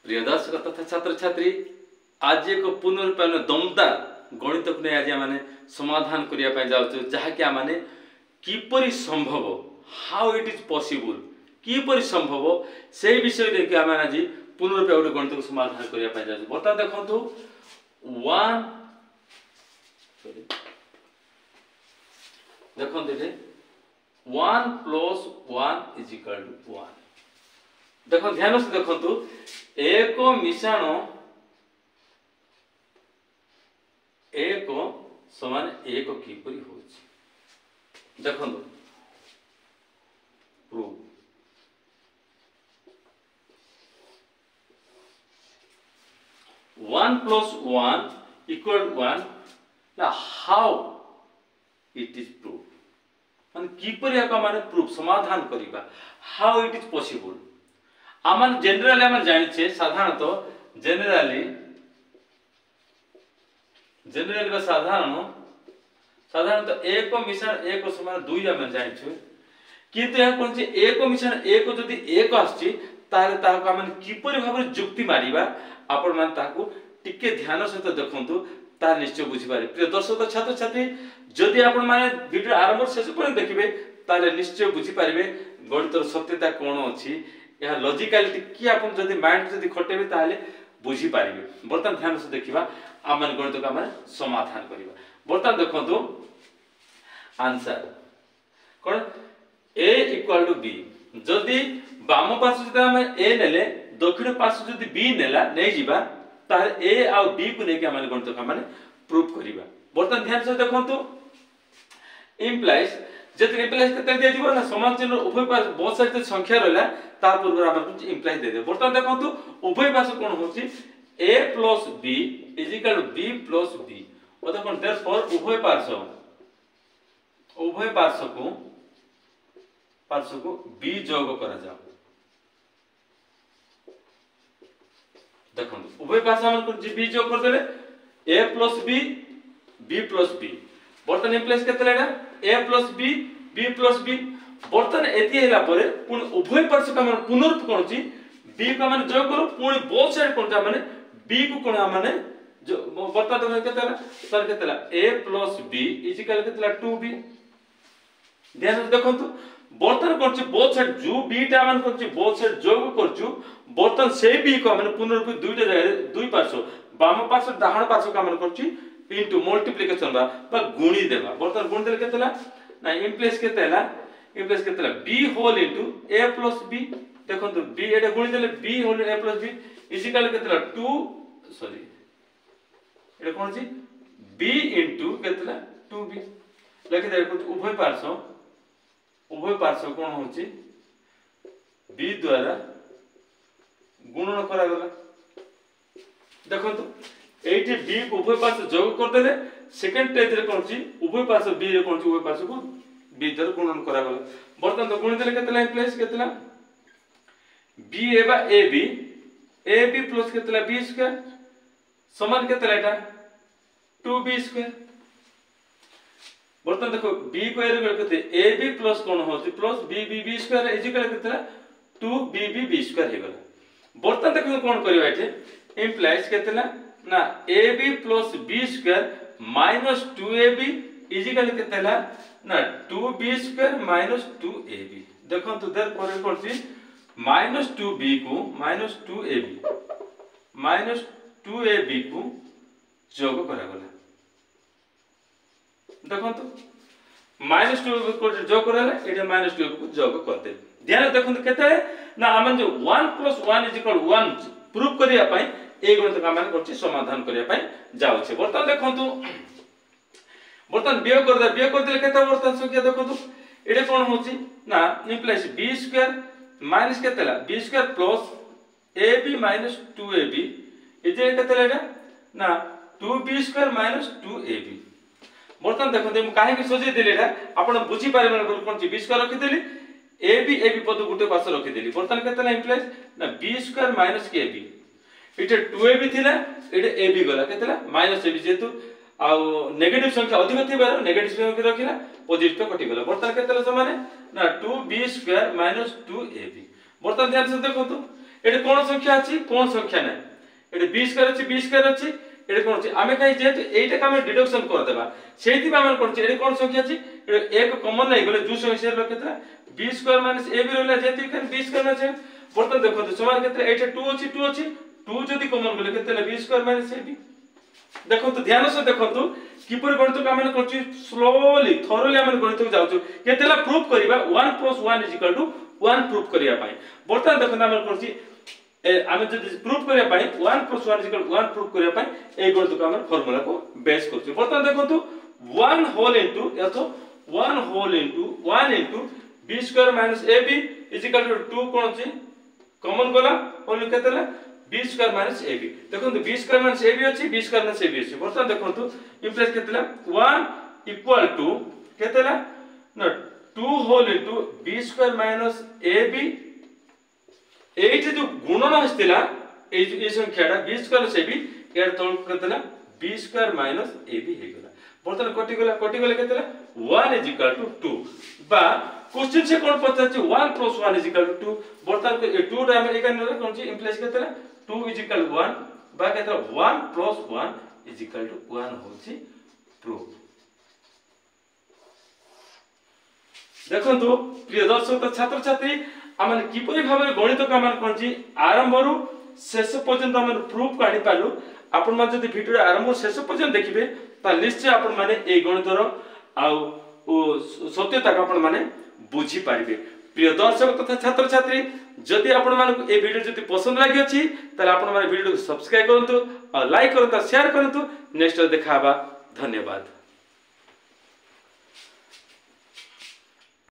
प्रिय दर्शक तथा छात्र छात्री आज एक पुनर्पायन दमदार गणित को नहीं आज आम समाधान करने जाऊँ जहाँकि आम किपरि संभव हाउ इट इज पॉसिबल किपरि संभव से विषय देखिए आम आज पुनर्पाय गोटे गणित को समाधान करने जाऊँ। बर्तमान देखो वन देखते 1 + 1 = 1 देख ध्यान से देखो एक मिश्रण एक समान एक किपरि होछि देखो proof 1 + 1 = 1 how it is proof मान किपरि एक माने प्रूफ समाधान करिबा हाउ इट इज पॉसिबल आम जनरली आम जानिछे साधारणतः जनरली साधारणतः एक मिश्रण एक समान 2 आम जानिछे किंतु यह कोन एक मिश्रण एक जदि एक आछि ताले ताको आम किपरि भाबरे जुक्ति मारिबा आपण मान ताको टिके ध्यान सहित देखंतु ता निश्चय बुझी पारे। प्रिय दर्शक छात्र छात्री जदि आपण माने वीडियो आरंभ शेष पर्यंत देखिबे ताले निश्चय बुझी पारिबे गणितर सत्यता कोन अछि या लॉजिकलिटी कि आपण जदि माइंड जदि खटेबे ताले बुझी पारिबे। बर्तमान ध्यान से देखिबा आमन गणित का माने समाधान करिबा। बर्तमान देखंतु आंसर कोन a = b जदि बाम पार्श्व जदि हम a नेले दक्षिण पार्श्व जदि b नेला नै जिबा ताले a आ b को लेके आमन गणित का माने प्रूफ करिबा। बर्तमान ध्यान से देखंतु इम्प्लाइज जति इम्प्लाइज केते दे दिबो ना समान चिन्ह उभय पार्श्व बहुत सारी संख्या रहला तार पूर्व हमन कुछ इम्प्लाइज दे दे। बर्तमान देखंतु उभय पार्श्व कोन होची a + b = b + b मतलब कोन देयरफॉर उभय पार्श्व को b जोग करा जाओ। देखो उभय पार्श्व हमन को b जोग कर देले a + b b + b बर्तन इम्प्लाइज केते लेडा a + b b + b बर्तन एति हैला परे पुन उभय पार्श्व का मन पुनरुक्त कोनची b का मन जोग करो पुन बोथ साइड कोनटा माने b को कोन माने जो बर्तन देखो केतेला सर केतेला a + b = केतेला 2b। ध्यान से देखंतु बर्तन कोनची बोथ साइड जो b टा मन कोनची बोथ साइड जोग करछु बर्तन से b को माने पुनरुक्त दुईटा जगह दुई पार्श्व बाम पार्श्व दाहिने पार्श्व का मन कोनची इनटू मल्टीप्लिकेशन बा गुणी देबा। बर्तन गुणी देले केतेला ना इम्प्लाइज केतेला b whole into a + b देखंतु b एटा गुणी देले b whole a + b is equal केतेला 2 सॉरी एटा कोन छी b इनटू केतेला 2b लेके देखो उभय पार्श्व कोन होची b द्वारा गुणन करा गला। देखंतु एठी b को उभय पार्श्व जोग कर देले सेकंड स्टेज रे कोन छी उभय पार्श्व b रे कोन छी उभय पार्श्व को b द्वारा गुणन करा गला। बर्तन तो गुण देले केतेला इम्प्लाइज केतेला b एबा ab प्लस केतेला b² समान केतेला एटा 2b²। बर्तन देखो b को एरे केते ab प्लस कोन होची प्लस b b² इजिकल केतेला 2bb² हे गला। बर्तन देखो कोन करिवा एठे इम्प्लाइज केतेला ना ab + b² - 2ab इजिकल केतेला ना 2b² - 2ab देखंतु देर पर करछि -2b को -2ab को जोग करा गला। देखंतु -2 को जोग करले एटा -2 को जोग करते। ध्यान देखंतु केते ना हमन जो 1 + 1 = 1 प्रूफ करिया पई ए गणित का मान करछि समाधान करिया पई जाउ छे। बर्तन देखंतु बर्तन बियोग कर देले केते बर्तन संख्या देखंतु एटा कोन होची ना इम्प्लाइज b² माइनस केतेला b² प्लस ab - 2ab इजे केतेला एटा ना 2b² - 2ab। बर्तन देखंतु हम काहे कि सोजे देले एटा आपण बुझी पारे कोन छी b² रखि देली ab पद गुटे पास रखि देली। बर्तन केतेला इम्प्लाइज ना b² - kb इटे 2ab थिला इटे ab गला केतेला -ab जेतु आ नेगेटिव संख्या अधिक थिबार नेगेटिव संख्या रखिला पॉजिटिव कटि गला। बर्तन केतेला समान ना 2b² - 2ab। बर्तन ध्यान से देखो एटे कोन संख्या अछि कोन संख्या नै एटे 20 स्क्वायर अछि 20 स्क्वायर अछि एटे कोन अछि आमे कहि जेते एटा का हम डिडक्शन कर देबा सेति बा हम कोन अछि एटे कोन संख्या अछि एटे एक कॉमन नै गले जो संख्या रो केतरा 20 स्क्वायर माइनस a भी रहला जेति कन 20 स्क्वायर छै बर्तन देखो तो समान केतरा एटा 2 अछि 2 जदी कॉमन गले केतला 20 स्क्वायर माइनस a भी देखो तो ध्यान से देखो तो किपर गणित का हम कोन स्लोली थोरली हम गणित को जाउ केतला प्रूफ करबा 1 + 1 = 1 प्रूफ करिया पाई बर्तन देखो हम कोन आमे जदी प्रूफ करिया पाई 1 + 1 = 1 प्रूफ करिया पाई ए गणित को हम फार्मूला को बेस करछु बर्तन देखो तो 1 होल इनटू या तो 1 whole into 1 into b square minus ab = 2 कोन छी कॉमन गला ओनली केतला b स्क्वायर माइनस ab देखो तो b स्क्वायर माइनस ab अछि b स्क्वायर माइनस ab अछि बर्तन देखो तो इंप्लाइज केतला 1 = केतला न 2 whole into b square minus ab एइटे जो गुणन हस्तिला ए संख्याटा b स्क्वायर से b एड तळ केतला b स्क्वायर माइनस ab हे गेला बर्तन कटि गेला केतला 1 = 2 बा क्वेश्चन से कोन पता छै 1 + 1 = 2 बर्तन को 2 टा हम एकान कोन छै इंप्लाइज केतला 2 = 1 बा केतला 1 + 1 = 1 होछि प्रूफ देखो तो प्रिय दर्शक छात्र छात्री आमन किपरि भाबरे गणित का मान कोन छी आरंभ रु शेष पर्यंत हम प्रूफ काढी पालु आपण मान जदी वीडियो आरंभ शेष पर्यंत देखिबे ता निश्चय आपण माने ए गणित रो आ सत्यता का आपण माने बुझी पारिबे प्रिय दर्शक तथा छात्र छात्री जदी आपण मान ए वीडियो जदी पसंद लागि अछि त आपण माने वीडियो को सब्सक्राइब करंतु और लाइक करंतु शेयर करंतु नेक्स्ट देखाबा धन्यवाद।